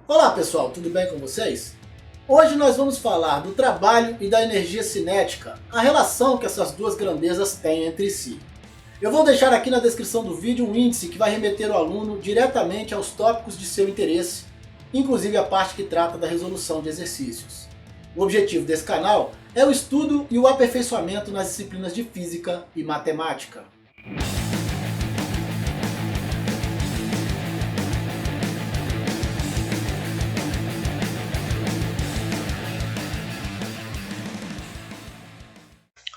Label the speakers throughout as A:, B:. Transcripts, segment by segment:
A: Olá pessoal, tudo bem com vocês? Hoje nós vamos falar do trabalho e da energia cinética, a relação que essas duas grandezas têm entre si. Eu vou deixar aqui na descrição do vídeo um índice que vai remeter o aluno diretamente aos tópicos de seu interesse, inclusive a parte que trata da resolução de exercícios. O objetivo desse canal é o estudo e o aperfeiçoamento nas disciplinas de física e matemática.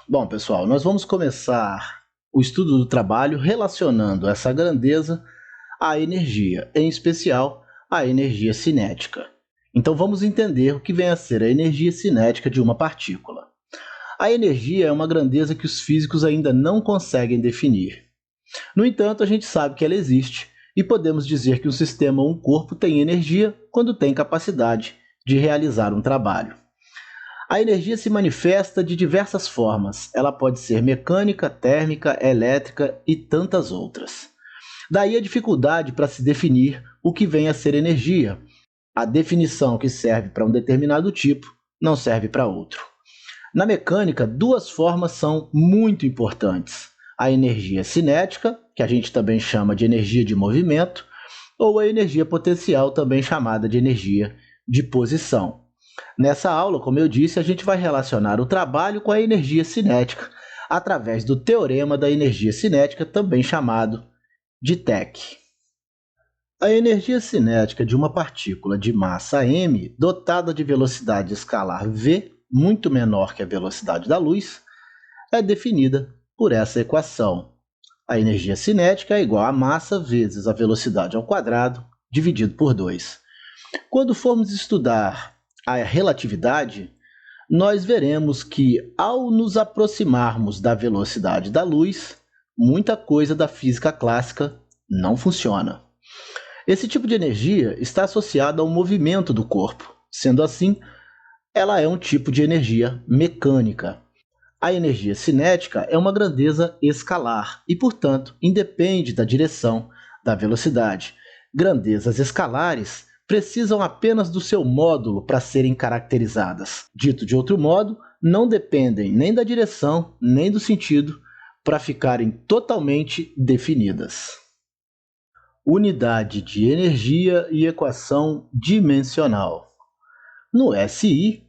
A: Bom, pessoal, nós vamos começar o estudo do trabalho relacionando essa grandeza à energia, em especial à energia cinética. Então vamos entender o que vem a ser a energia cinética de uma partícula. A energia é uma grandeza que os físicos ainda não conseguem definir. No entanto, a gente sabe que ela existe e podemos dizer que um sistema ou um corpo tem energia quando tem capacidade de realizar um trabalho. A energia se manifesta de diversas formas. Ela pode ser mecânica, térmica, elétrica e tantas outras. Daí a dificuldade para se definir o que vem a ser energia. A definição que serve para um determinado tipo não serve para outro. Na mecânica, duas formas são muito importantes. A energia cinética, que a gente também chama de energia de movimento, ou a energia potencial, também chamada de energia de posição. Nessa aula, como eu disse, a gente vai relacionar o trabalho com a energia cinética através do teorema da energia cinética, também chamado de TeC. A energia cinética de uma partícula de massa m, dotada de velocidade escalar v, muito menor que a velocidade da luz, é definida por essa equação. A energia cinética é igual a massa vezes a velocidade ao quadrado, dividido por 2. Quando formos estudar a relatividade, nós veremos que, ao nos aproximarmos da velocidade da luz, muita coisa da física clássica não funciona. Esse tipo de energia está associado ao movimento do corpo. Sendo assim, ela é um tipo de energia mecânica. A energia cinética é uma grandeza escalar e, portanto, independe da direção da velocidade. Grandezas escalares precisam apenas do seu módulo para serem caracterizadas. Dito de outro modo, não dependem nem da direção nem do sentido para ficarem totalmente definidas. Unidade de energia e equação dimensional. No SI,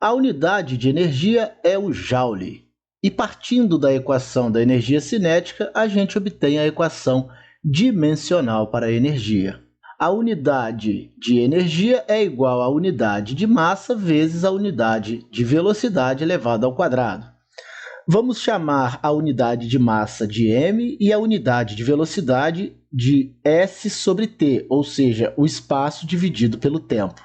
A: a unidade de energia é o Joule. E partindo da equação da energia cinética, a gente obtém a equação dimensional para a energia. A unidade de energia é igual à unidade de massa vezes a unidade de velocidade elevada ao quadrado. Vamos chamar a unidade de massa de m e a unidade de velocidade de s sobre t, ou seja, o espaço dividido pelo tempo.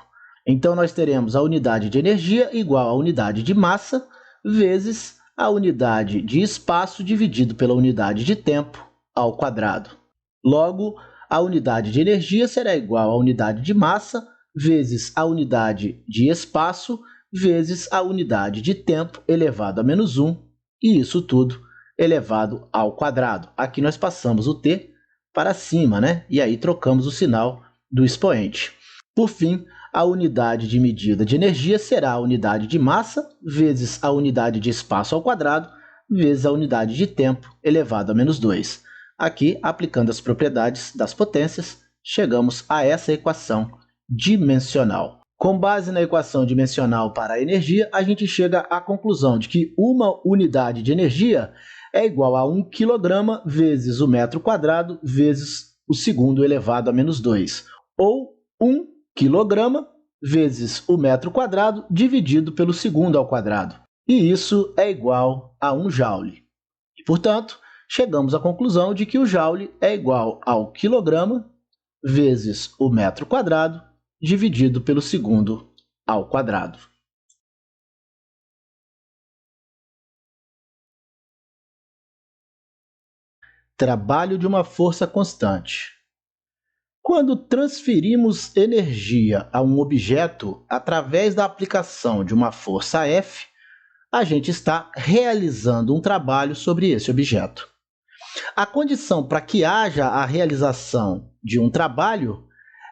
A: Então nós teremos a unidade de energia igual à unidade de massa vezes a unidade de espaço dividido pela unidade de tempo ao quadrado. Logo, a unidade de energia será igual à unidade de massa vezes a unidade de espaço vezes a unidade de tempo elevado a menos 1, e isso tudo elevado ao quadrado. Aqui nós passamos o t para cima, né? E aí trocamos o sinal do expoente. Por fim, a unidade de medida de energia será a unidade de massa vezes a unidade de espaço ao quadrado vezes a unidade de tempo elevado a menos 2. Aqui, aplicando as propriedades das potências, chegamos a essa equação dimensional. Com base na equação dimensional para a energia, a gente chega à conclusão de que uma unidade de energia é igual a 1 kg vezes o metro quadrado vezes o segundo elevado a menos 2, ou 1 kg vezes o metro quadrado dividido pelo segundo ao quadrado. E isso é igual a 1 Joule. E, portanto, chegamos à conclusão de que o Joule é igual ao quilograma vezes o metro quadrado dividido pelo segundo ao quadrado. Trabalho de uma força constante. Quando transferimos energia a um objeto através da aplicação de uma força F, a gente está realizando um trabalho sobre esse objeto. A condição para que haja a realização de um trabalho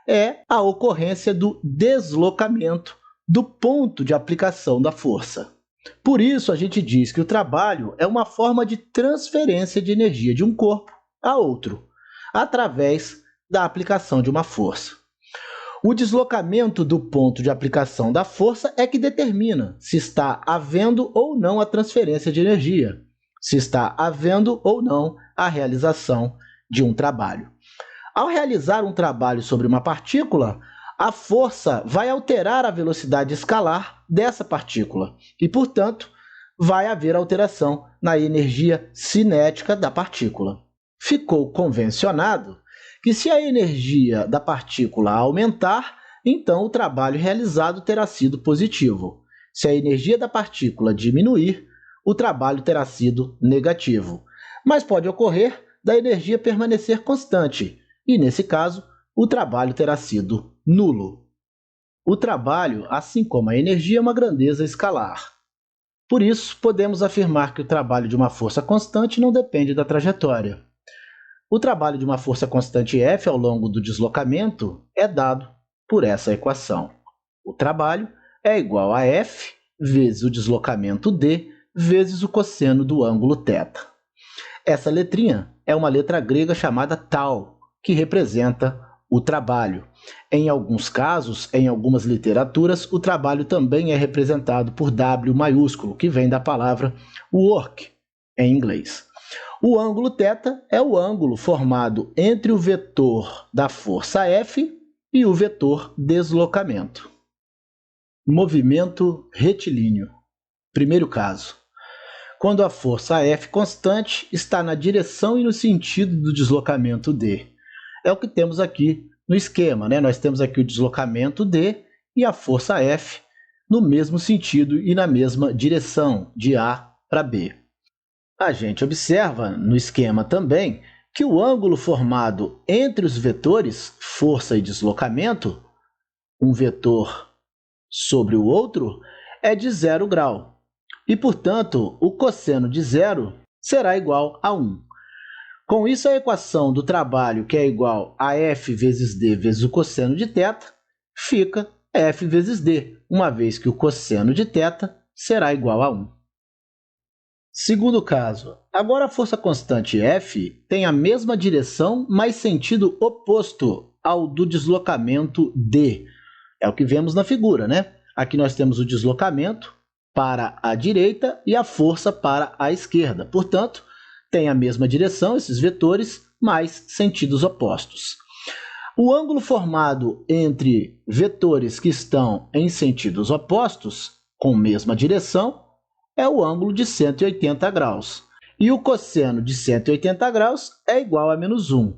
A: é a ocorrência do deslocamento do ponto de aplicação da força. Por isso, a gente diz que o trabalho é uma forma de transferência de energia de um corpo a outro, através da aplicação de uma força. O deslocamento do ponto de aplicação da força é que determina se está havendo ou não a transferência de energia, se está havendo ou não a realização de um trabalho. Ao realizar um trabalho sobre uma partícula, a força vai alterar a velocidade escalar dessa partícula e, portanto, vai haver alteração na energia cinética da partícula. Ficou convencionado que se a energia da partícula aumentar, então o trabalho realizado terá sido positivo. Se a energia da partícula diminuir, o trabalho terá sido negativo. Mas pode ocorrer da energia permanecer constante, e nesse caso, o trabalho terá sido nulo. O trabalho, assim como a energia, é uma grandeza escalar. Por isso, podemos afirmar que o trabalho de uma força constante não depende da trajetória. O trabalho de uma força constante F ao longo do deslocamento é dado por essa equação. O trabalho é igual a F vezes o deslocamento D vezes o cosseno do ângulo θ. Essa letrinha é uma letra grega chamada tau, que representa o trabalho. Em alguns casos, em algumas literaturas, o trabalho também é representado por W maiúsculo, que vem da palavra work em inglês. O ângulo θ é o ângulo formado entre o vetor da força F e o vetor deslocamento. Movimento retilíneo. Primeiro caso. Quando a força F constante está na direção e no sentido do deslocamento D. É o que temos aqui no esquema, né? Nós temos aqui o deslocamento D e a força F no mesmo sentido e na mesma direção, de A para B. A gente observa no esquema também que o ângulo formado entre os vetores força e deslocamento, um vetor sobre o outro, é de 0 grau. E, portanto, o cosseno de 0 será igual a 1. Com isso, a equação do trabalho, que é igual a F vezes D vezes o cosseno de θ, fica F vezes D, uma vez que o cosseno de θ será igual a 1. Segundo caso, agora a força constante F tem a mesma direção, mas sentido oposto ao do deslocamento D. É o que vemos na figura, né? Aqui nós temos o deslocamento para a direita e a força para a esquerda. Portanto, tem a mesma direção, esses vetores, mas sentidos opostos. O ângulo formado entre vetores que estão em sentidos opostos, com mesma direção, é o ângulo de 180 graus. E o cosseno de 180 graus é igual a menos 1.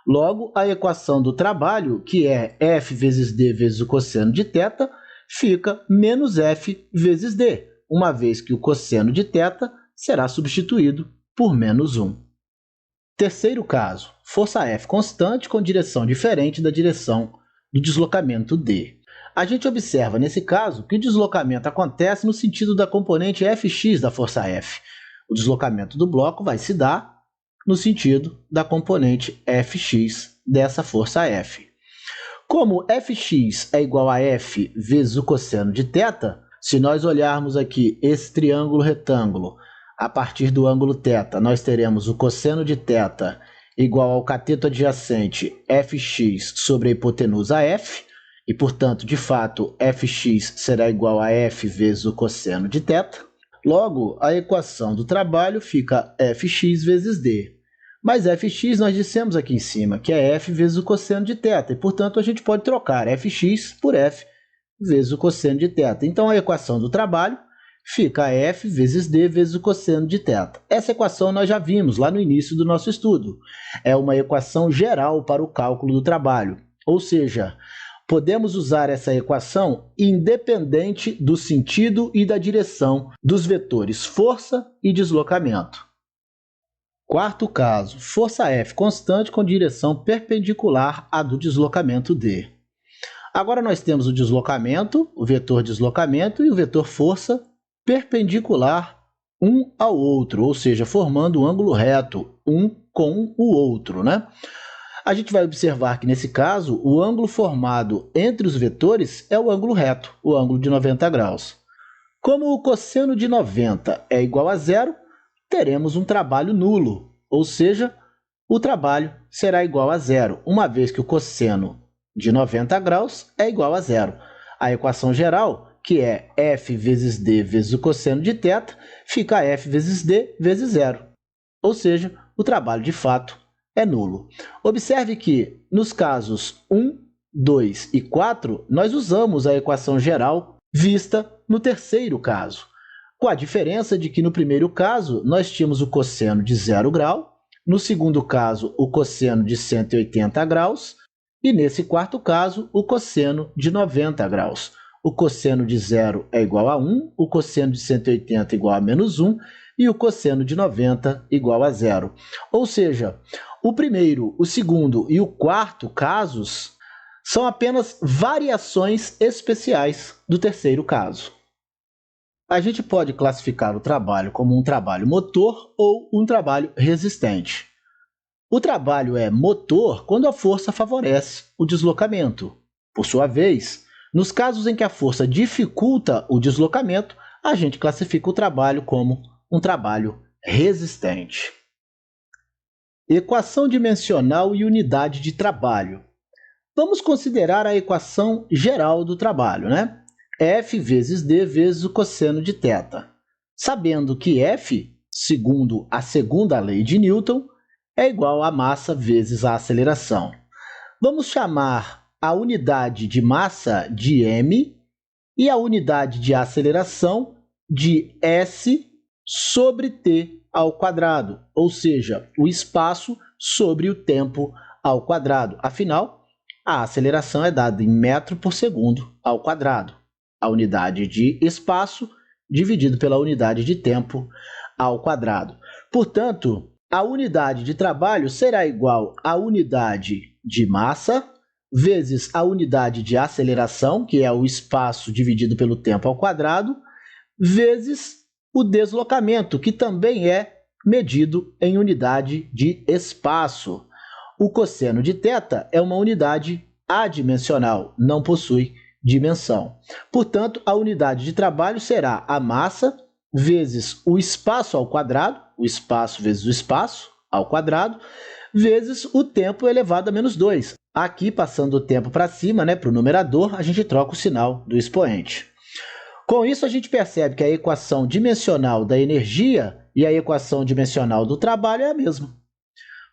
A: Logo, a equação do trabalho, que é F vezes D vezes o cosseno de θ, fica menos F vezes D, uma vez que o cosseno de θ será substituído por menos 1. Terceiro caso, força F constante com direção diferente da direção do deslocamento D. A gente observa, nesse caso, que o deslocamento acontece no sentido da componente Fx da força F. O deslocamento do bloco vai se dar no sentido da componente Fx dessa força F. Como Fx é igual a F vezes o cosseno de θ, se nós olharmos aqui esse triângulo retângulo, a partir do ângulo θ, nós teremos o cosseno de θ igual ao cateto adjacente Fx sobre a hipotenusa F, e, portanto, de fato, Fx será igual a F vezes o cosseno de θ. Logo, a equação do trabalho fica Fx vezes D. Mas Fx nós dissemos aqui em cima que é F vezes o cosseno de θ, e, portanto, a gente pode trocar Fx por F vezes o cosseno de θ. Então, a equação do trabalho fica F vezes D vezes o cosseno de θ. Essa equação nós já vimos lá no início do nosso estudo. É uma equação geral para o cálculo do trabalho, ou seja, podemos usar essa equação independente do sentido e da direção dos vetores força e deslocamento. Quarto caso, força F constante com direção perpendicular à do deslocamento D. Agora nós temos o deslocamento, o vetor deslocamento e o vetor força perpendicular um ao outro, ou seja, formando um ângulo reto, um com o outro, né? A gente vai observar que, nesse caso, o ângulo formado entre os vetores é o ângulo reto, o ângulo de 90 graus. Como o cosseno de 90 é igual a zero, teremos um trabalho nulo, ou seja, o trabalho será igual a zero, uma vez que o cosseno de 90 graus é igual a zero. A equação geral, que é f vezes d vezes o cosseno de θ, fica f vezes d vezes zero, ou seja, o trabalho de fato é nulo. Observe que, nos casos 1, 2 e 4, nós usamos a equação geral vista no terceiro caso, com a diferença de que no primeiro caso nós tínhamos o cosseno de 0 grau, no segundo caso o cosseno de 180 graus e nesse quarto caso o cosseno de 90 graus. O cosseno de 0 é igual a 1, o cosseno de 180 é igual a menos 1 e o cosseno de 90 igual a zero. Ou seja, o primeiro, o segundo e o quarto casos são apenas variações especiais do terceiro caso. A gente pode classificar o trabalho como um trabalho motor ou um trabalho resistente. O trabalho é motor quando a força favorece o deslocamento. Por sua vez, nos casos em que a força dificulta o deslocamento, a gente classifica o trabalho como um trabalho resistente. Equação dimensional e unidade de trabalho. Vamos considerar a equação geral do trabalho, né? F vezes d vezes o cosseno de θ. Sabendo que F, segundo a segunda lei de Newton, é igual a massa vezes a aceleração. Vamos chamar a unidade de massa de m e a unidade de aceleração de s sobre t ao quadrado, ou seja, o espaço sobre o tempo ao quadrado. Afinal, a aceleração é dada em metro por segundo ao quadrado. A unidade de espaço dividido pela unidade de tempo ao quadrado. Portanto, a unidade de trabalho será igual à unidade de massa vezes a unidade de aceleração, que é o espaço dividido pelo tempo ao quadrado, vezes o deslocamento, que também é medido em unidade de espaço. O cosseno de θ é uma unidade adimensional, não possui dimensão. Portanto, a unidade de trabalho será a massa vezes o espaço ao quadrado, o espaço vezes o espaço ao quadrado, vezes o tempo elevado a menos 2. Aqui, passando o tempo para cima, para o numerador, a gente troca o sinal do expoente. Com isso, a gente percebe que a equação dimensional da energia e a equação dimensional do trabalho é a mesma.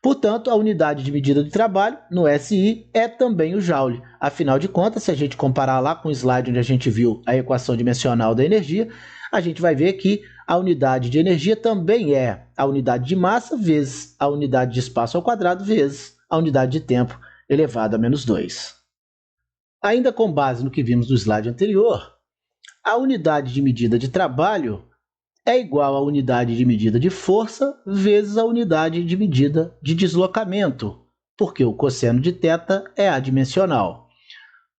A: Portanto, a unidade de medida de trabalho, no SI, é também o joule. Afinal de contas, se a gente comparar lá com o slide onde a gente viu a equação dimensional da energia, a gente vai ver que a unidade de energia também é a unidade de massa vezes a unidade de espaço ao quadrado vezes a unidade de tempo elevado a menos 2. Ainda com base no que vimos no slide anterior, a unidade de medida de trabalho é igual à unidade de medida de força vezes a unidade de medida de deslocamento, porque o cosseno de θ é adimensional.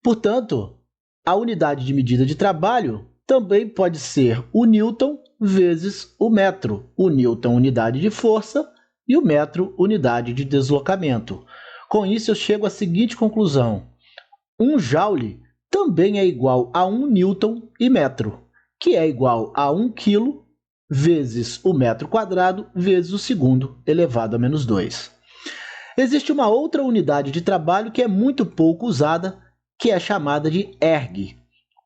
A: Portanto, a unidade de medida de trabalho também pode ser o Newton vezes o metro. O Newton, unidade de força, e o metro, unidade de deslocamento. Com isso, eu chego à seguinte conclusão. Um joule também é igual a 1 Newton e metro, que é igual a 1 kg vezes o metro quadrado vezes o segundo elevado a menos 2. Existe uma outra unidade de trabalho que é muito pouco usada, que é chamada de erg.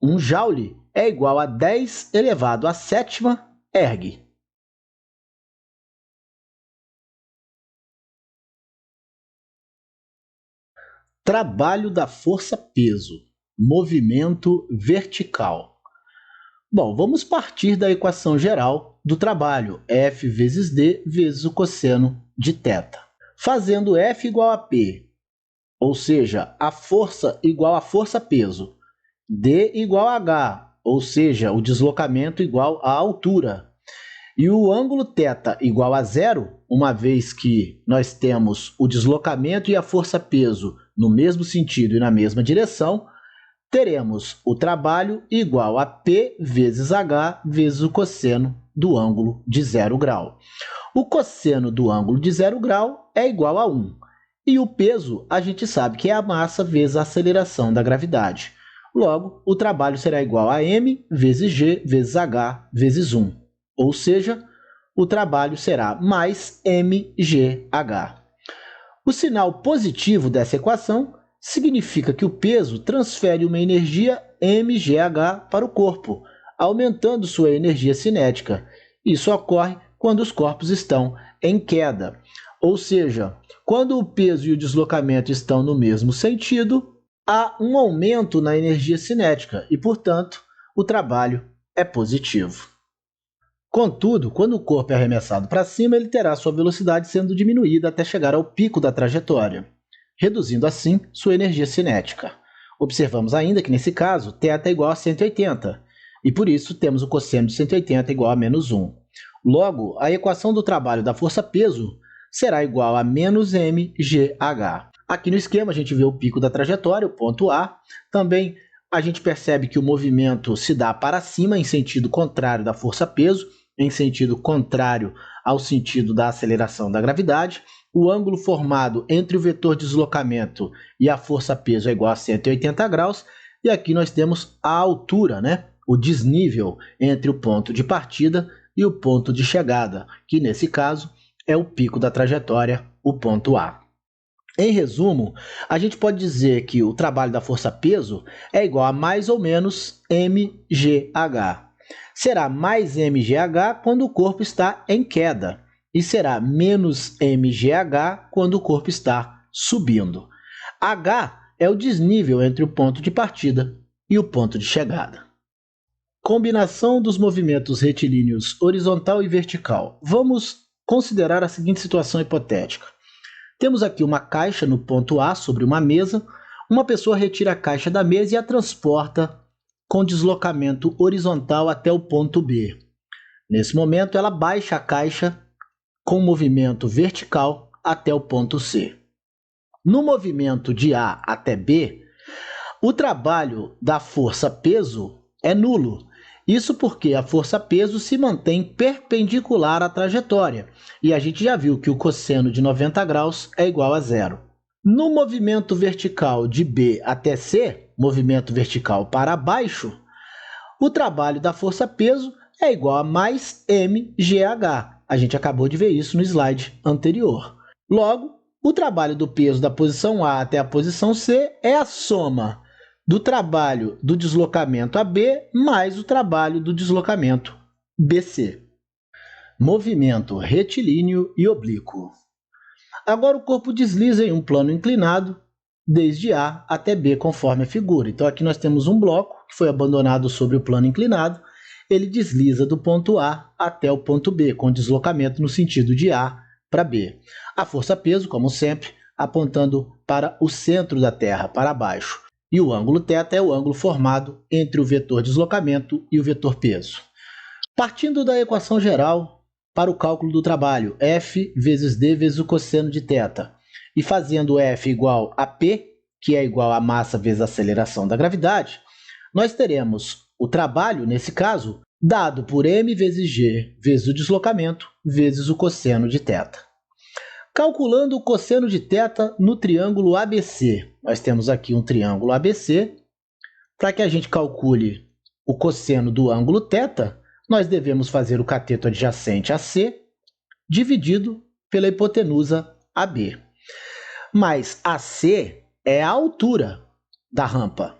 A: Um joule é igual a 10 elevado à sétima erg. Trabalho da força-peso, movimento vertical. Bom, vamos partir da equação geral do trabalho, F vezes D vezes o cosseno de θ. Fazendo F igual a P, ou seja, a força igual a força-peso, D igual a H, ou seja, o deslocamento igual à altura, e o ângulo θ igual a zero, uma vez que nós temos o deslocamento e a força-peso no mesmo sentido e na mesma direção, teremos o trabalho igual a P vezes H vezes o cosseno do ângulo de 0 grau. O cosseno do ângulo de 0 grau é igual a 1. E o peso, a gente sabe que é a massa vezes a aceleração da gravidade. Logo, o trabalho será igual a m vezes g vezes h vezes 1. Ou seja, o trabalho será mais mgh. O sinal positivo dessa equação significa que o peso transfere uma energia mgh para o corpo, aumentando sua energia cinética. Isso ocorre quando os corpos estão em queda. Ou seja, quando o peso e o deslocamento estão no mesmo sentido, há um aumento na energia cinética e, portanto, o trabalho é positivo. Contudo, quando o corpo é arremessado para cima, ele terá sua velocidade sendo diminuída até chegar ao pico da trajetória, reduzindo assim sua energia cinética. Observamos ainda que, nesse caso, θ é igual a 180, e por isso temos o cosseno de 180 igual a menos 1. Logo, a equação do trabalho da força-peso será igual a menos mgh. Aqui no esquema a gente vê o pico da trajetória, o ponto A. Também a gente percebe que o movimento se dá para cima em sentido contrário da força-peso, em sentido contrário ao sentido da aceleração da gravidade. O ângulo formado entre o vetor deslocamento e a força-peso é igual a 180 graus. E aqui nós temos a altura, o desnível entre o ponto de partida e o ponto de chegada, que nesse caso é o pico da trajetória, o ponto A. Em resumo, a gente pode dizer que o trabalho da força-peso é igual a mais ou menos mgh. Será mais mgh quando o corpo está em queda e será menos mgh quando o corpo está subindo. H é o desnível entre o ponto de partida e o ponto de chegada. Combinação dos movimentos retilíneos horizontal e vertical. Vamos considerar a seguinte situação hipotética. Temos aqui uma caixa no ponto A sobre uma mesa. Uma pessoa retira a caixa da mesa e a transporta com deslocamento horizontal até o ponto B. Nesse momento, ela baixa a caixa com movimento vertical até o ponto C. No movimento de A até B, o trabalho da força-peso é nulo. Isso porque a força-peso se mantém perpendicular à trajetória, e a gente já viu que o cosseno de 90 graus é igual a zero. No movimento vertical de B até C, movimento vertical para baixo, o trabalho da força-peso é igual a mais mgh. A gente acabou de ver isso no slide anterior. Logo, o trabalho do peso da posição A até a posição C é a soma do trabalho do deslocamento AB mais o trabalho do deslocamento BC. Movimento retilíneo e oblíquo. Agora o corpo desliza em um plano inclinado desde A até B, conforme a figura. Então aqui nós temos um bloco que foi abandonado sobre o plano inclinado. Ele desliza do ponto A até o ponto B, com deslocamento no sentido de A para B. A força-peso, como sempre, apontando para o centro da Terra, para baixo. E o ângulo θ é o ângulo formado entre o vetor deslocamento e o vetor peso. Partindo da equação geral para o cálculo do trabalho, F vezes D vezes o cosseno de θ, e fazendo F igual a P, que é igual a massa vezes a aceleração da gravidade, nós teremos o trabalho, nesse caso, dado por m vezes g vezes o deslocamento vezes o cosseno de θ. Calculando o cosseno de θ no triângulo ABC. Nós temos aqui um triângulo ABC. Para que a gente calcule o cosseno do ângulo θ, nós devemos fazer o cateto adjacente a C dividido pela hipotenusa AB. Mas AC é a altura da rampa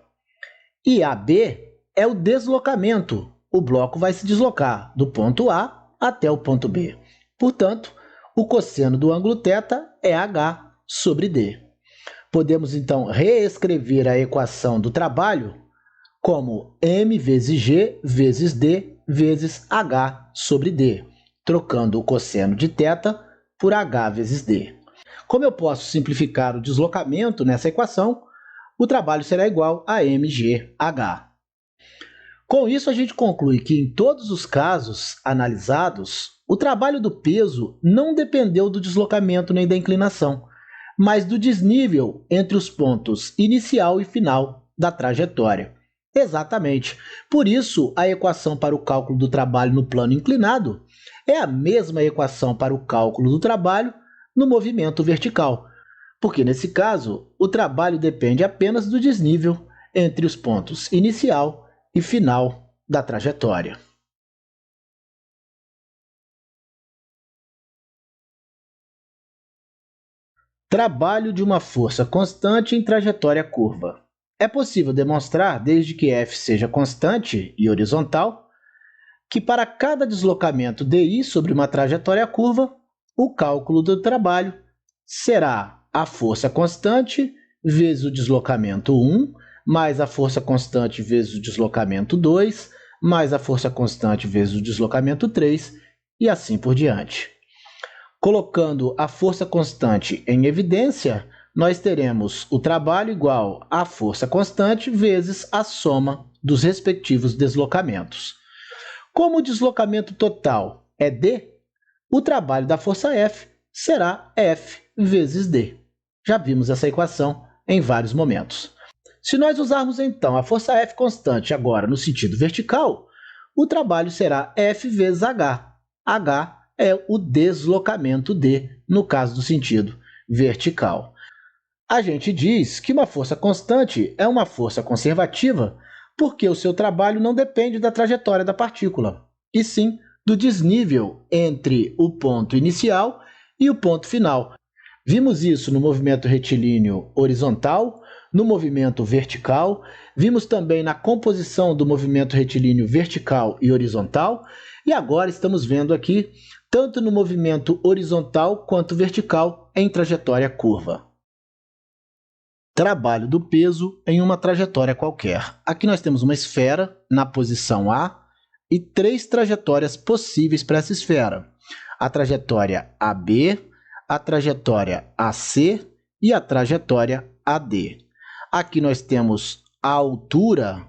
A: e AB é o deslocamento. O bloco vai se deslocar do ponto A até o ponto B. Portanto, o cosseno do ângulo θ é H sobre D. Podemos, então, reescrever a equação do trabalho como m vezes g vezes d vezes H sobre D, trocando o cosseno de θ por H vezes D. Como eu posso simplificar o deslocamento nessa equação, o trabalho será igual a mgh. Com isso, a gente conclui que, em todos os casos analisados, o trabalho do peso não dependeu do deslocamento nem da inclinação, mas do desnível entre os pontos inicial e final da trajetória. Exatamente. Por isso, a equação para o cálculo do trabalho no plano inclinado é a mesma equação para o cálculo do trabalho no movimento vertical. Porque nesse caso, o trabalho depende apenas do desnível entre os pontos inicial e final da trajetória. Trabalho de uma força constante em trajetória curva. É possível demonstrar, desde que F seja constante e horizontal, que para cada deslocamento dI sobre uma trajetória curva, o cálculo do trabalho será a força constante vezes o deslocamento 1, mais a força constante vezes o deslocamento 2, mais a força constante vezes o deslocamento 3, e assim por diante. Colocando a força constante em evidência, nós teremos o trabalho igual à força constante vezes a soma dos respectivos deslocamentos. Como o deslocamento total é D, o trabalho da força F será F vezes D. Já vimos essa equação em vários momentos. Se nós usarmos então a força F constante agora no sentido vertical, o trabalho será F vezes H. H é o deslocamento D, no caso do sentido vertical. A gente diz que uma força constante é uma força conservativa porque o seu trabalho não depende da trajetória da partícula, e sim do desnível entre o ponto inicial e o ponto final. Vimos isso no movimento retilíneo horizontal, no movimento vertical, vimos também na composição do movimento retilíneo vertical e horizontal, e agora estamos vendo aqui tanto no movimento horizontal quanto vertical em trajetória curva. Trabalho do peso em uma trajetória qualquer. Aqui nós temos uma esfera na posição A e 3 trajetórias possíveis para essa esfera. A trajetória AB, a trajetória AC e a trajetória AD. Aqui nós temos a altura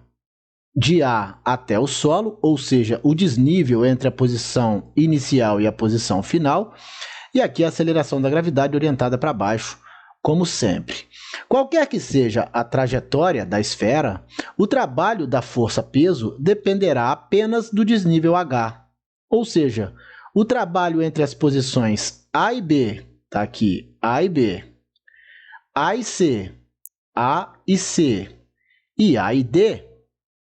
A: de A até o solo, ou seja, o desnível entre a posição inicial e a posição final, e aqui a aceleração da gravidade orientada para baixo, como sempre. Qualquer que seja a trajetória da esfera, o trabalho da força-peso dependerá apenas do desnível H, ou seja, o trabalho entre as posições A e B, está aqui, A e B, A e C, A e C e A e D,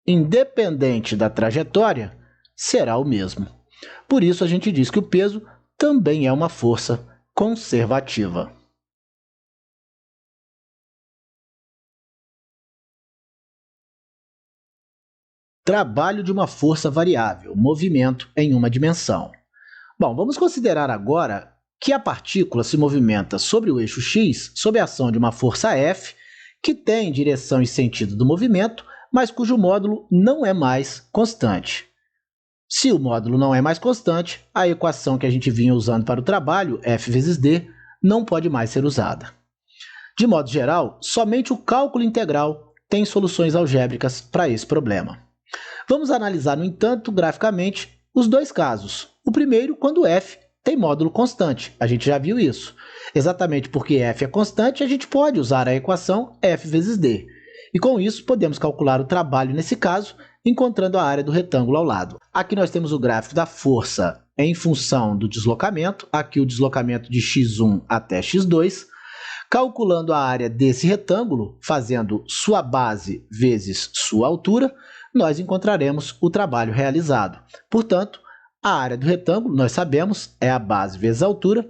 A: independente da trajetória, será o mesmo. Por isso, a gente diz que o peso também é uma força conservativa. Trabalho de uma força variável, movimento em uma dimensão. Bom, vamos considerar agora que a partícula se movimenta sobre o eixo x sob a ação de uma força F, que tem direção e sentido do movimento, mas cujo módulo não é mais constante. Se o módulo não é mais constante, a equação que a gente vinha usando para o trabalho, F vezes D, não pode mais ser usada. De modo geral, somente o cálculo integral tem soluções algébricas para esse problema. Vamos analisar, no entanto, graficamente, os dois casos. O primeiro, quando F tem módulo constante. A gente já viu isso. Exatamente porque F é constante, a gente pode usar a equação F vezes D. E com isso, podemos calcular o trabalho nesse caso, encontrando a área do retângulo ao lado. Aqui nós temos o gráfico da força em função do deslocamento, aqui o deslocamento de x1 até x2, calculando a área desse retângulo, fazendo sua base vezes sua altura, nós encontraremos o trabalho realizado. Portanto, a área do retângulo, nós sabemos, é a base vezes a altura.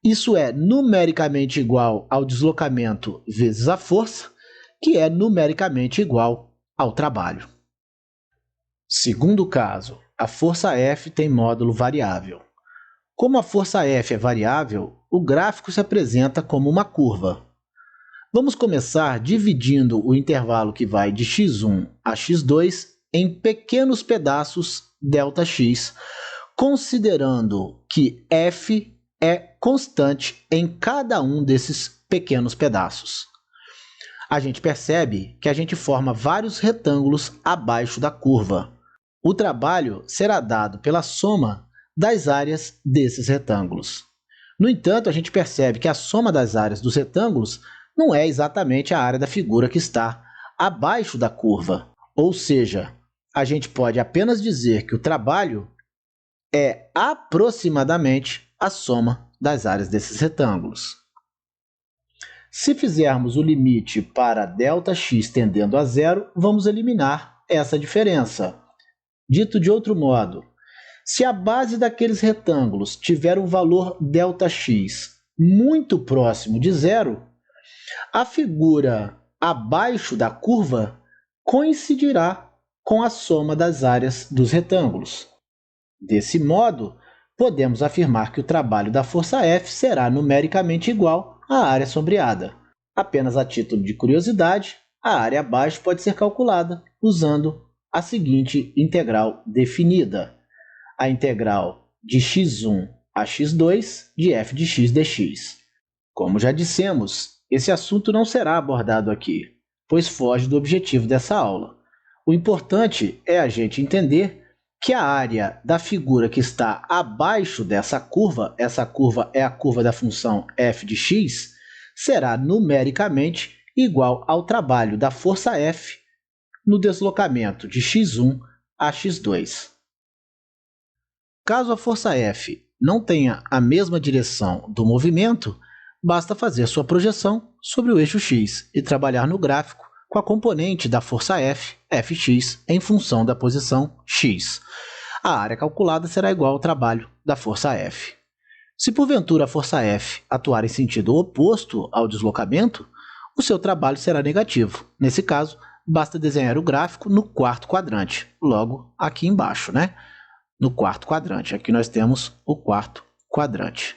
A: Isso é numericamente igual ao deslocamento vezes a força, que é numericamente igual ao trabalho. Segundo caso, a força F tem módulo variável. Como a força F é variável, o gráfico se apresenta como uma curva. Vamos começar dividindo o intervalo que vai de x1 a x2 em pequenos pedaços ΔX, considerando que F é constante em cada um desses pequenos pedaços. A gente percebe que a gente forma vários retângulos abaixo da curva. O trabalho será dado pela soma das áreas desses retângulos. No entanto, a gente percebe que a soma das áreas dos retângulos não é exatamente a área da figura que está abaixo da curva. Ou seja, a gente pode apenas dizer que o trabalho é aproximadamente a soma das áreas desses retângulos. Se fizermos o limite para ΔX tendendo a zero, vamos eliminar essa diferença. Dito de outro modo, se a base daqueles retângulos tiver um valor ΔX muito próximo de zero, a figura abaixo da curva coincidirá com a soma das áreas dos retângulos. Desse modo, podemos afirmar que o trabalho da força F será numericamente igual à área sombreada. Apenas a título de curiosidade, a área abaixo pode ser calculada usando a seguinte integral definida: a integral de x1 a x2 de f de x dx. Como já dissemos, esse assunto não será abordado aqui, pois foge do objetivo dessa aula. O importante é a gente entender que a área da figura que está abaixo dessa curva, essa curva é a curva da função f de x, será numericamente igual ao trabalho da força F no deslocamento de x1 a x2. Caso a força F não tenha a mesma direção do movimento, basta fazer sua projeção sobre o eixo x e trabalhar no gráfico com a componente da força F, Fx, em função da posição x. A área calculada será igual ao trabalho da força F. Se porventura a força F atuar em sentido oposto ao deslocamento, o seu trabalho será negativo. Nesse caso, basta desenhar o gráfico no quarto quadrante, logo aqui embaixo, né? No quarto quadrante. Aqui nós temos o quarto quadrante.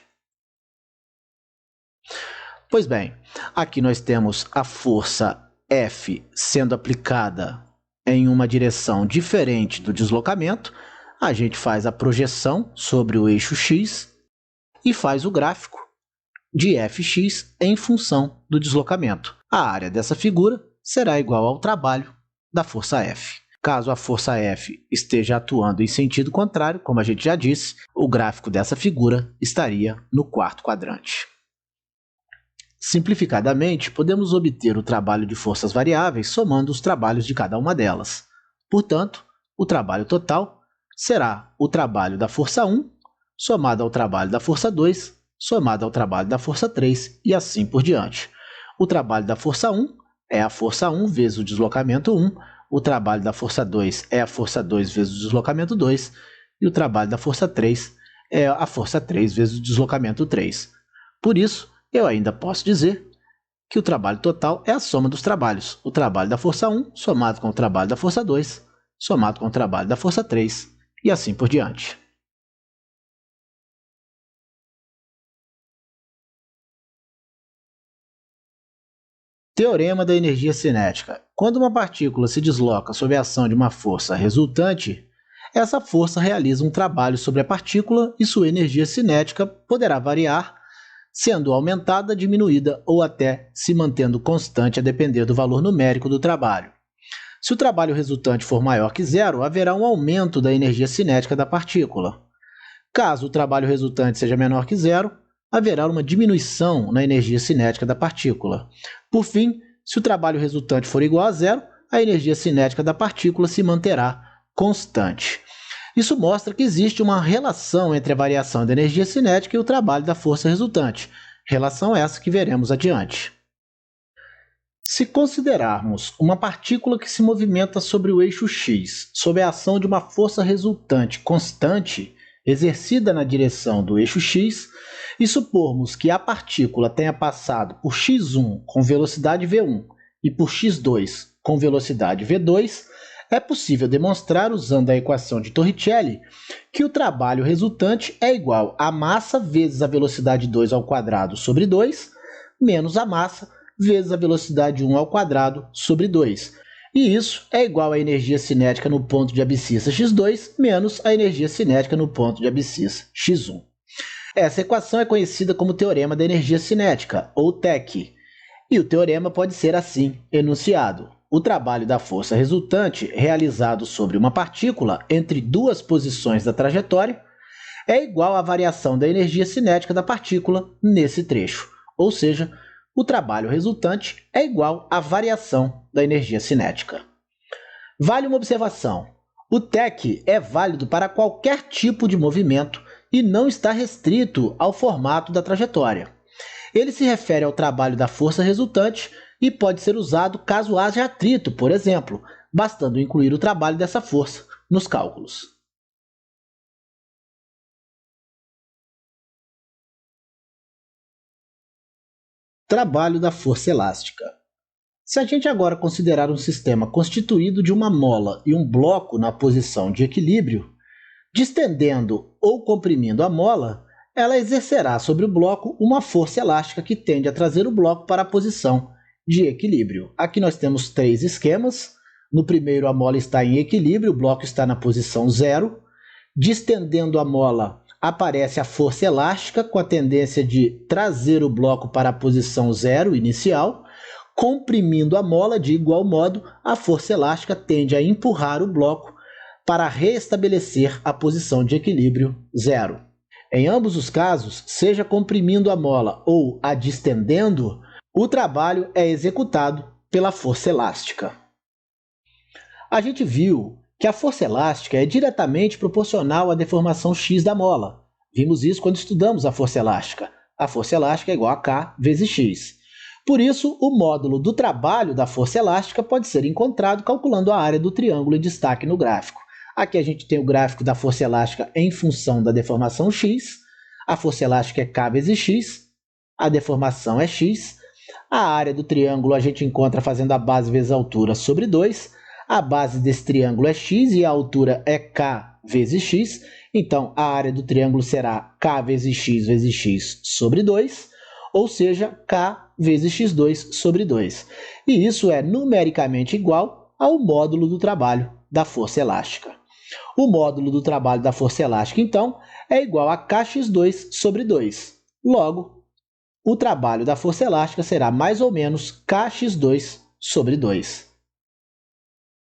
A: Pois bem, aqui nós temos a força F sendo aplicada em uma direção diferente do deslocamento. A gente faz a projeção sobre o eixo x e faz o gráfico de Fx em função do deslocamento. A área dessa figura será igual ao trabalho da força F. Caso a força F esteja atuando em sentido contrário, como a gente já disse, o gráfico dessa figura estaria no quarto quadrante. Simplificadamente, podemos obter o trabalho de forças variáveis somando os trabalhos de cada uma delas. Portanto, o trabalho total será o trabalho da força 1 somado ao trabalho da força 2, somado ao trabalho da força 3 e assim por diante. O trabalho da força 1 é a força 1 vezes o deslocamento 1, o trabalho da força 2 é a força 2 vezes o deslocamento 2 e o trabalho da força 3 é a força 3 vezes o deslocamento 3. Por isso, eu ainda posso dizer que o trabalho total é a soma dos trabalhos. O trabalho da força 1 somado com o trabalho da força 2, somado com o trabalho da força 3 e assim por diante. Teorema da energia cinética. Quando uma partícula se desloca sob a ação de uma força resultante, essa força realiza um trabalho sobre a partícula e sua energia cinética poderá variar, sendo aumentada, diminuída ou até se mantendo constante a depender do valor numérico do trabalho. Se o trabalho resultante for maior que zero, haverá um aumento da energia cinética da partícula. Caso o trabalho resultante seja menor que zero, haverá uma diminuição na energia cinética da partícula. Por fim, se o trabalho resultante for igual a zero, a energia cinética da partícula se manterá constante. Isso mostra que existe uma relação entre a variação da energia cinética e o trabalho da força resultante, relação essa que veremos adiante. Se considerarmos uma partícula que se movimenta sobre o eixo x, sob a ação de uma força resultante constante, exercida na direção do eixo x, e supormos que a partícula tenha passado por x1 com velocidade v1 e por x2 com velocidade v2, é possível demonstrar, usando a equação de Torricelli, que o trabalho resultante é igual a massa vezes a velocidade 2 ao quadrado sobre 2, menos a massa vezes a velocidade 1 ao quadrado sobre 2. E isso é igual à energia cinética no ponto de abscissa x2 menos a energia cinética no ponto de abscissa x1. Essa equação é conhecida como Teorema da Energia Cinética, ou TEC, e o teorema pode ser assim enunciado. O trabalho da força resultante realizado sobre uma partícula entre duas posições da trajetória é igual à variação da energia cinética da partícula nesse trecho, ou seja, o trabalho resultante é igual à variação da energia cinética. Vale uma observação: o TEC é válido para qualquer tipo de movimento e não está restrito ao formato da trajetória. Ele se refere ao trabalho da força resultante e pode ser usado caso haja atrito, por exemplo, bastando incluir o trabalho dessa força nos cálculos. Trabalho da força elástica. Se a gente agora considerar um sistema constituído de uma mola e um bloco na posição de equilíbrio, distendendo ou comprimindo a mola, ela exercerá sobre o bloco uma força elástica que tende a trazer o bloco para a posição de equilíbrio. Aqui nós temos 3 esquemas. No primeiro, a mola está em equilíbrio, o bloco está na posição 0. Distendendo a mola, aparece a força elástica com a tendência de trazer o bloco para a posição 0 inicial. Comprimindo a mola, de igual modo, a força elástica tende a empurrar o bloco para restabelecer a posição de equilíbrio 0. Em ambos os casos, seja comprimindo a mola ou a distendendo, o trabalho é executado pela força elástica. A gente viu que a força elástica é diretamente proporcional à deformação x da mola. Vimos isso quando estudamos a força elástica. A força elástica é igual a K vezes x. Por isso, o módulo do trabalho da força elástica pode ser encontrado calculando a área do triângulo em destaque no gráfico. Aqui a gente tem o gráfico da força elástica em função da deformação x. A força elástica é K vezes x, a deformação é x. A área do triângulo a gente encontra fazendo a base vezes a altura sobre 2. A base desse triângulo é x e a altura é K vezes x. Então, a área do triângulo será K vezes x sobre 2, ou seja, K vezes x2 sobre 2. E isso é numericamente igual ao módulo do trabalho da força elástica. O módulo do trabalho da força elástica, então, é igual a kx2 sobre 2. Logo, o trabalho da força elástica será mais ou menos kx2 sobre 2.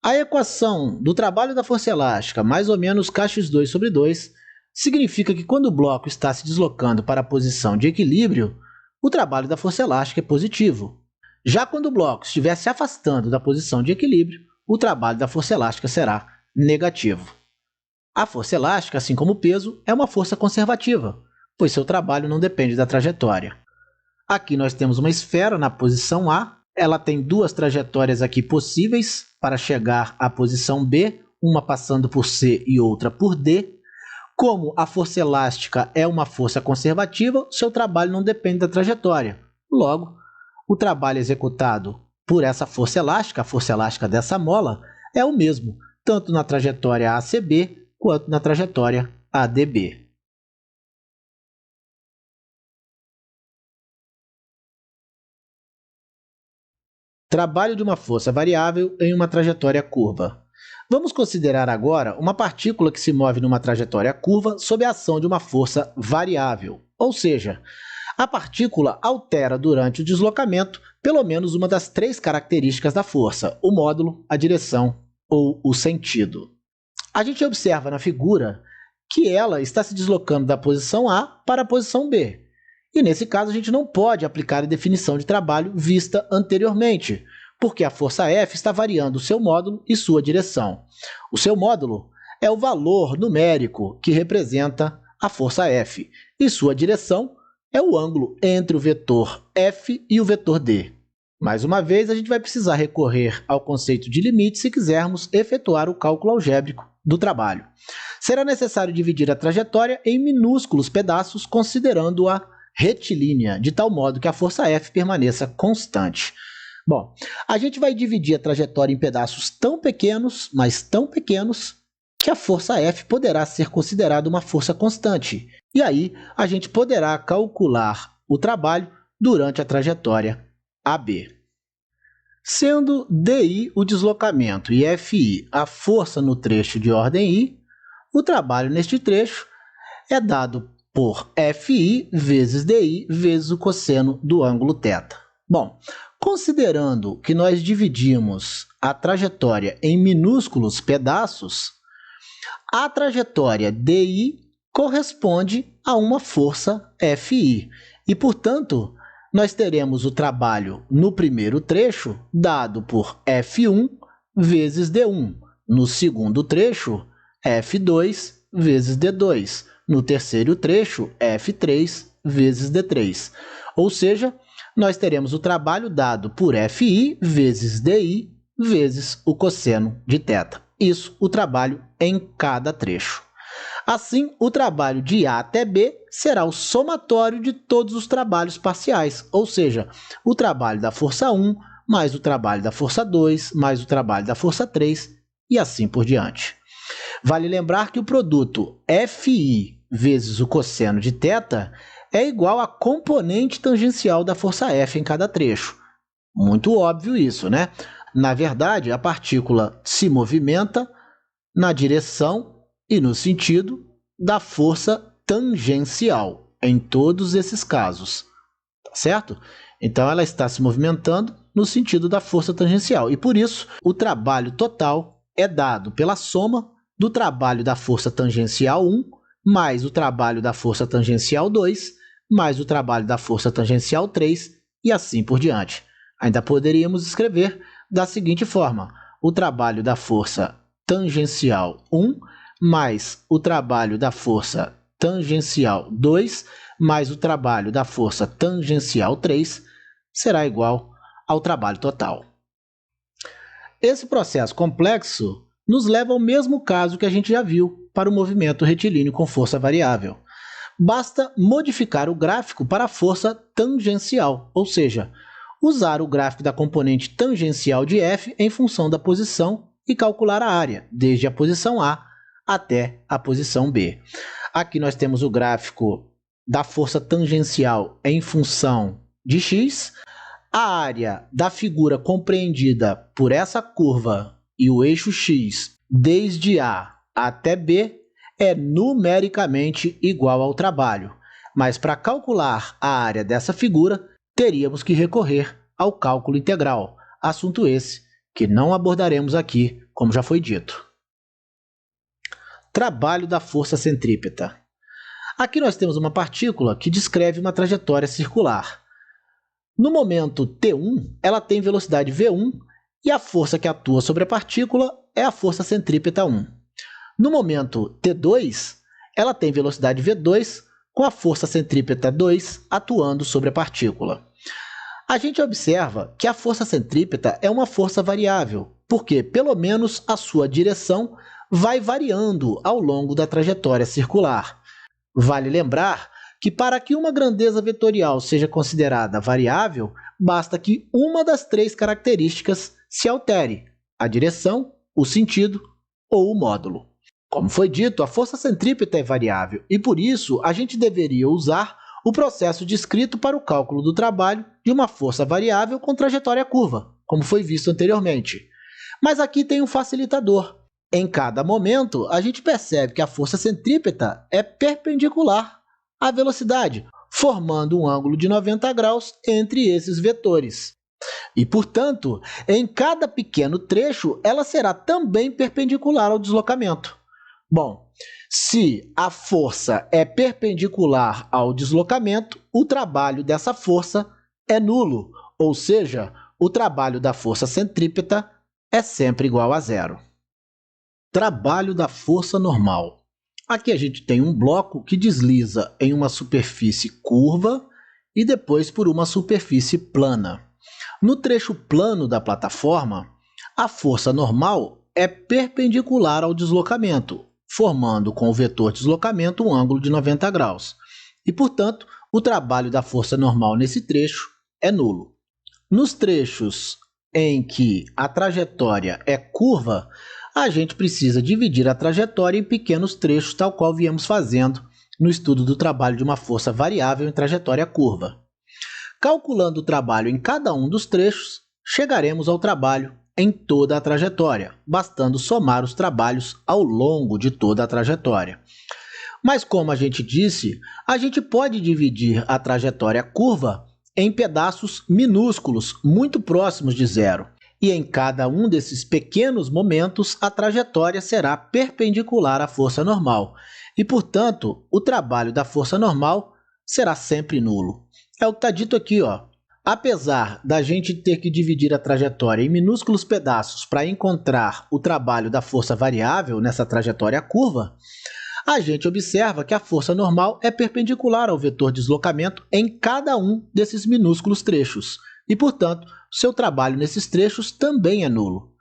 A: A equação do trabalho da força elástica mais ou menos kx2 sobre 2 significa que quando o bloco está se deslocando para a posição de equilíbrio, o trabalho da força elástica é positivo. Já quando o bloco estiver se afastando da posição de equilíbrio, o trabalho da força elástica será negativo. A força elástica, assim como o peso, é uma força conservativa, pois seu trabalho não depende da trajetória. Aqui nós temos uma esfera na posição A, ela tem 2 trajetórias aqui possíveis para chegar à posição B, uma passando por C e outra por D. Como a força elástica é uma força conservativa, seu trabalho não depende da trajetória. Logo, o trabalho executado por essa força elástica, a força elástica dessa mola, é o mesmo, tanto na trajetória ACB quanto na trajetória ADB. Trabalho de uma força variável em uma trajetória curva. Vamos considerar agora uma partícula que se move numa trajetória curva sob a ação de uma força variável, ou seja, a partícula altera durante o deslocamento pelo menos uma das 3 características da força, o módulo, a direção ou o sentido. A gente observa na figura que ela está se deslocando da posição A para a posição B. E nesse caso a gente não pode aplicar a definição de trabalho vista anteriormente, porque a força F está variando o seu módulo e sua direção. O seu módulo é o valor numérico que representa a força F, e sua direção é o ângulo entre o vetor F e o vetor D. Mais uma vez, a gente vai precisar recorrer ao conceito de limite se quisermos efetuar o cálculo algébrico do trabalho. Será necessário dividir a trajetória em minúsculos pedaços, considerando-a retilínea, de tal modo que a força F permaneça constante. Bom, a gente vai dividir a trajetória em pedaços tão pequenos, mas tão pequenos, que a força F poderá ser considerada uma força constante. E aí, a gente poderá calcular o trabalho durante a trajetória AB. Sendo DI o deslocamento e FI a força no trecho de ordem I, o trabalho neste trecho é dado por FI vezes DI vezes o cosseno do ângulo θ. Bom, considerando que nós dividimos a trajetória em minúsculos pedaços, a trajetória DI corresponde a uma força FI e, portanto, nós teremos o trabalho no primeiro trecho dado por F1 vezes D1, no segundo trecho, F2 vezes D2, no terceiro trecho, F3 vezes D3. Ou seja, nós teremos o trabalho dado por FI vezes DI vezes o cosseno de θ. Isso, o trabalho em cada trecho. Assim, o trabalho de A até B será o somatório de todos os trabalhos parciais, ou seja, o trabalho da força 1 mais o trabalho da força 2 mais o trabalho da força 3 e assim por diante. Vale lembrar que o produto FI vezes o cosseno de θ é igual à componente tangencial da força F em cada trecho. Muito óbvio isso, né? Na verdade, a partícula se movimenta na direção e no sentido da força tangencial, em todos esses casos, tá certo? Então, ela está se movimentando no sentido da força tangencial, e por isso, o trabalho total é dado pela soma do trabalho da força tangencial 1, mais o trabalho da força tangencial 2, mais o trabalho da força tangencial 3, e assim por diante. Ainda poderíamos escrever da seguinte forma: o trabalho da força tangencial 1 mais o trabalho da força tangencial 2 mais o trabalho da força tangencial 3 será igual ao trabalho total. Esse processo complexo nos leva ao mesmo caso que a gente já viu para o movimento retilíneo com força variável. Basta modificar o gráfico para a força tangencial, ou seja, usar o gráfico da componente tangencial de F em função da posição e calcular a área, desde a posição A até a posição B. Aqui nós temos o gráfico da força tangencial em função de x, a área da figura compreendida por essa curva e o eixo x desde A até B é numericamente igual ao trabalho, mas para calcular a área dessa figura, teríamos que recorrer ao cálculo integral, assunto esse que não abordaremos aqui, como já foi dito. Trabalho da força centrípeta. Aqui nós temos uma partícula que descreve uma trajetória circular. No momento T1, ela tem velocidade V1 e a força que atua sobre a partícula é a força centrípeta 1. No momento T2, ela tem velocidade V2 com a força centrípeta 2 atuando sobre a partícula. A gente observa que a força centrípeta é uma força variável, porque pelo menos a sua direção vai variando ao longo da trajetória circular. Vale lembrar que para que uma grandeza vetorial seja considerada variável, basta que uma das três características se altere: a direção, o sentido ou o módulo. Como foi dito, a força centrípeta é variável e, por isso, a gente deveria usar o processo descrito para o cálculo do trabalho de uma força variável com trajetória curva, como foi visto anteriormente. Mas aqui tem um facilitador. Em cada momento, a gente percebe que a força centrípeta é perpendicular à velocidade, formando um ângulo de 90 graus entre esses vetores. E, portanto, em cada pequeno trecho, ela será também perpendicular ao deslocamento. Bom, se a força é perpendicular ao deslocamento, o trabalho dessa força é nulo, ou seja, o trabalho da força centrípeta é sempre igual a zero. Trabalho da força normal. Aqui a gente tem um bloco que desliza em uma superfície curva e depois por uma superfície plana. No trecho plano da plataforma, a força normal é perpendicular ao deslocamento, formando com o vetor deslocamento um ângulo de 90 graus. E, portanto, o trabalho da força normal nesse trecho é nulo. Nos trechos em que a trajetória é curva, a gente precisa dividir a trajetória em pequenos trechos, tal qual viemos fazendo no estudo do trabalho de uma força variável em trajetória curva. Calculando o trabalho em cada um dos trechos, chegaremos ao trabalho em toda a trajetória, bastando somar os trabalhos ao longo de toda a trajetória. Mas, como a gente disse, a gente pode dividir a trajetória curva em pedaços minúsculos, muito próximos de zero. E em cada um desses pequenos momentos, a trajetória será perpendicular à força normal. E, portanto, o trabalho da força normal será sempre nulo. É o que está dito aqui, ó. Apesar da gente ter que dividir a trajetória em minúsculos pedaços para encontrar o trabalho da força variável nessa trajetória curva, A gente observa que a força normal é perpendicular ao vetor de deslocamento em cada um desses minúsculos trechos, e, portanto, seu trabalho nesses trechos também é nulo.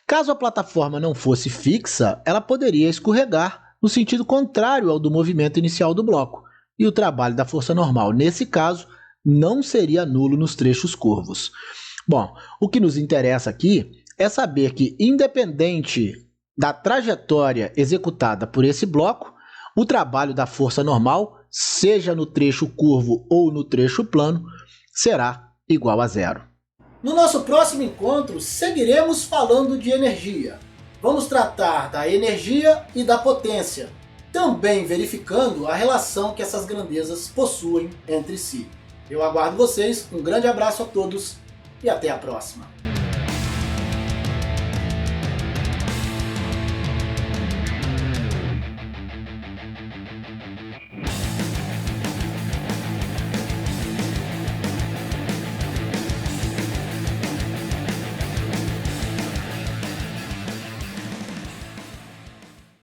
A: Caso a plataforma não fosse fixa, ela poderia escorregar no sentido contrário ao do movimento inicial do bloco, e o trabalho da força normal, nesse caso, não seria nulo nos trechos curvos. Bom, o que nos interessa aqui é saber que, independente da trajetória executada por esse bloco, o trabalho da força normal, seja no trecho curvo ou no trecho plano, será igual a zero. No nosso próximo encontro, seguiremos falando de energia. Vamos tratar da energia e da potência, também verificando a relação que essas grandezas possuem entre si. Eu aguardo vocês, um grande abraço a todos e até a próxima.